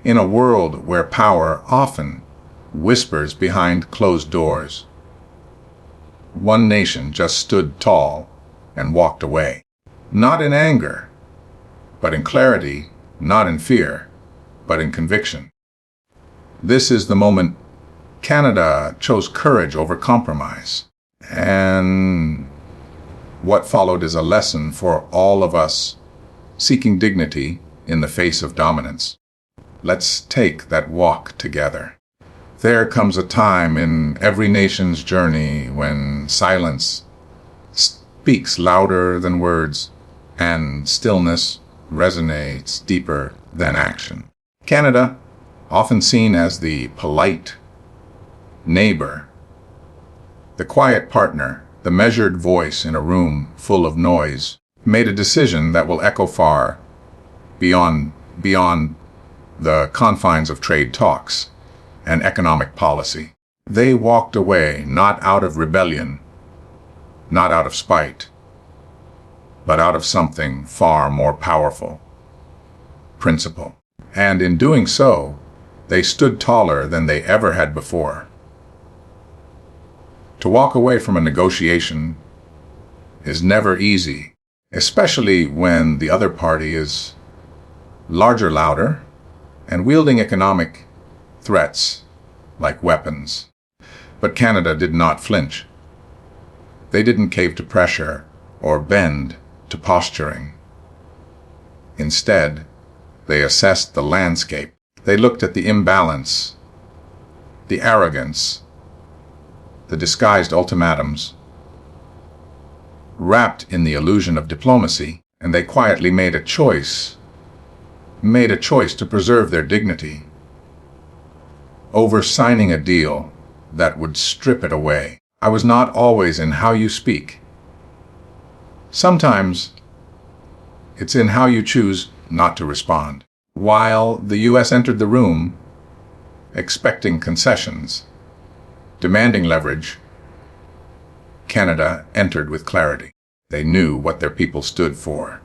In a world where power often whispers behind closed doors, one nation just stood tall and walked away. Not in anger, but in clarity, not in fear, but in conviction. This is the moment Canada chose courage over compromise. And what followed is a lesson for all of us seeking dignity in the face of dominance. Let's take that walk together. There comes a time in every nation's journey when silence speaks louder than words and stillness resonates deeper than action. Canada, often seen as the polite neighbor, the quiet partner, the measured voice in a room full of noise, made a decision that will echo far beyond the confines of trade talks and economic policy. They walked away not out of rebellion, not out of spite, but out of something far more powerful: principle. And in doing so, they stood taller than they ever had before. To walk away from a negotiation is never easy, especially when the other party is larger, louder, and wielding economic threats like weapons. But Canada did not flinch. They didn't cave to pressure or bend to posturing. Instead, they assessed the landscape. They looked at the imbalance, the arrogance, the disguised ultimatums, wrapped in the illusion of diplomacy, and they quietly made a choice to preserve their dignity over signing a deal that would strip it away. I was not always in how you speak. Sometimes it's in how you choose not to respond. While the U.S. entered the room, expecting concessions, demanding leverage, Canada entered with clarity. They knew what their people stood for.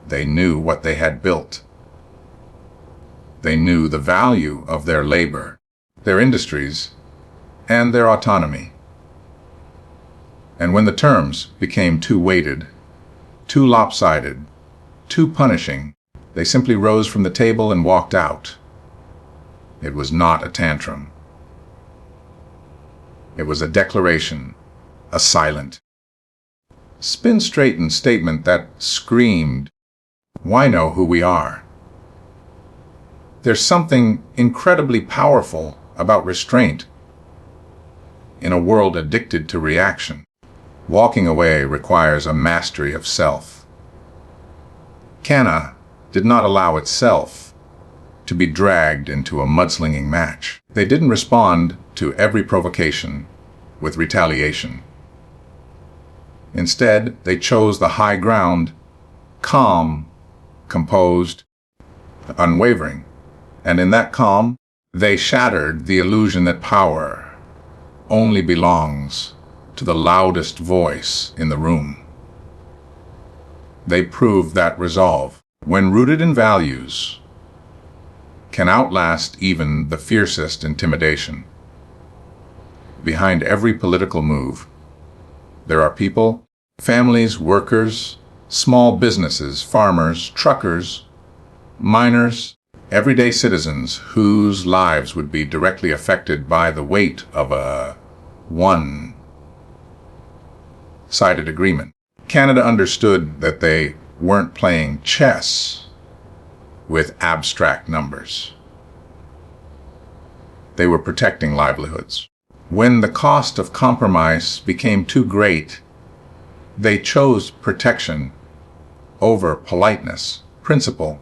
They knew what they had built. They knew the value of their labor, their industries, and their autonomy. And when the terms became too weighted, too lopsided, too punishing, they simply rose from the table and walked out. It was not a tantrum. It was a declaration, a silent, spin-straightened statement that screamed, "Why know who we are?" There's something incredibly powerful about restraint in a world addicted to reaction. Walking away requires a mastery of self. Canada did not allow itself to be dragged into a mudslinging match. They didn't respond to every provocation with retaliation. Instead, they chose the high ground, calm, composed, unwavering. And in that calm, they shattered the illusion that power only belongs to the loudest voice in the room. They proved that resolve, when rooted in values, can outlast even the fiercest intimidation. Behind every political move, there are people, families, workers, small businesses, farmers, truckers, miners, everyday citizens whose lives would be directly affected by the weight of a one-sided agreement. Canada understood that they weren't playing chess with abstract numbers. They were protecting livelihoods. When the cost of compromise became too great, they chose protection over politeness, principle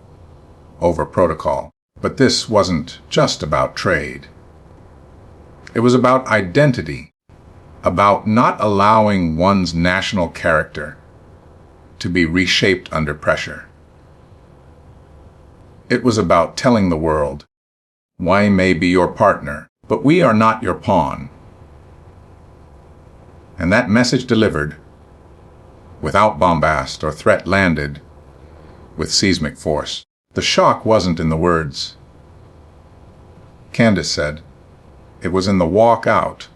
over protocol. But this wasn't just about trade. It was about identity, about not allowing one's national character to be reshaped under pressure. It was about telling the world, "We may be your partner, but we are not your pawn." And that message delivered, without bombast or threat, landed with seismic force. The shock wasn't in the words, Candace said. It was in the walk out,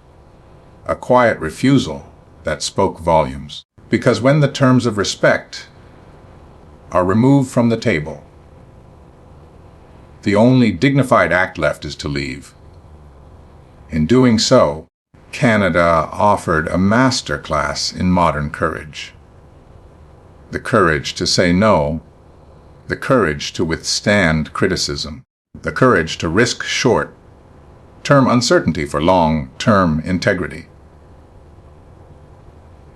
a quiet refusal that spoke volumes. Because when the terms of respect are removed from the table, the only dignified act left is to leave. In doing so, Canada offered a masterclass in modern courage. The courage to say no, the courage to withstand criticism, the courage to risk short-term uncertainty for long-term integrity.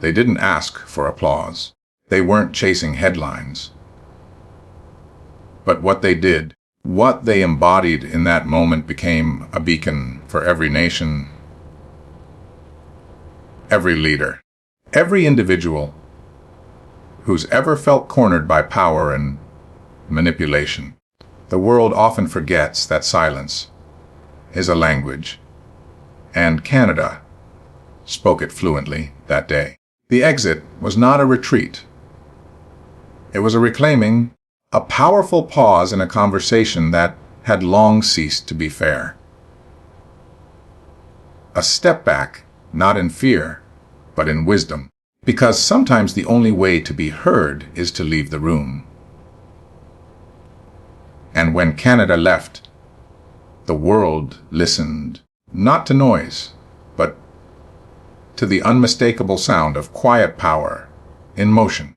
They didn't ask for applause. They weren't chasing headlines. But what they did, what they embodied in that moment, became a beacon for every nation, every leader, every individual who's ever felt cornered by power and manipulation. The world often forgets that silence is a language, and Canada spoke it fluently that day. The exit was not a retreat. It was a reclaiming, a powerful pause in a conversation that had long ceased to be fair. A step back, not in fear, but in wisdom, because sometimes the only way to be heard is to leave the room. And when Canada left, the world listened, not to noise, but to the unmistakable sound of quiet power in motion.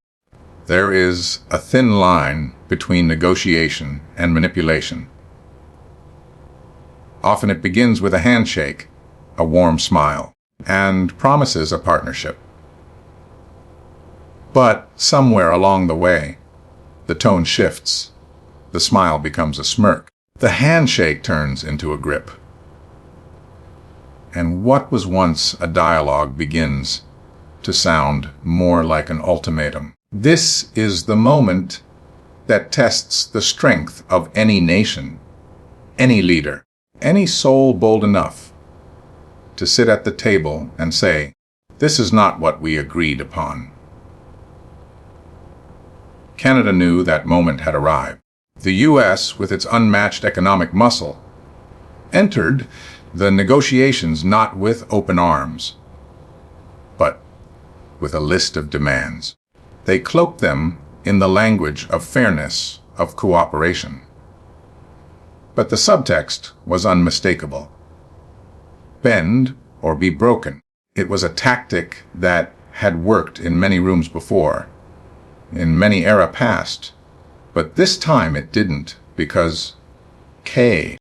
There is a thin line between negotiation and manipulation. Often it begins with a handshake, a warm smile, and promises a partnership. But somewhere along the way, the tone shifts. The smile becomes a smirk. The handshake turns into a grip. And what was once a dialogue begins to sound more like an ultimatum. This is the moment that tests the strength of any nation, any leader, any soul bold enough to sit at the table and say, "This is not what we agreed upon." Canada knew that moment had arrived. The U.S., with its unmatched economic muscle, entered the negotiations not with open arms, but with a list of demands. They cloaked them in the language of fairness, of cooperation. But the subtext was unmistakable. Bend or be broken. It was a tactic that had worked in many rooms before, in many era past, but this time it didn't, because K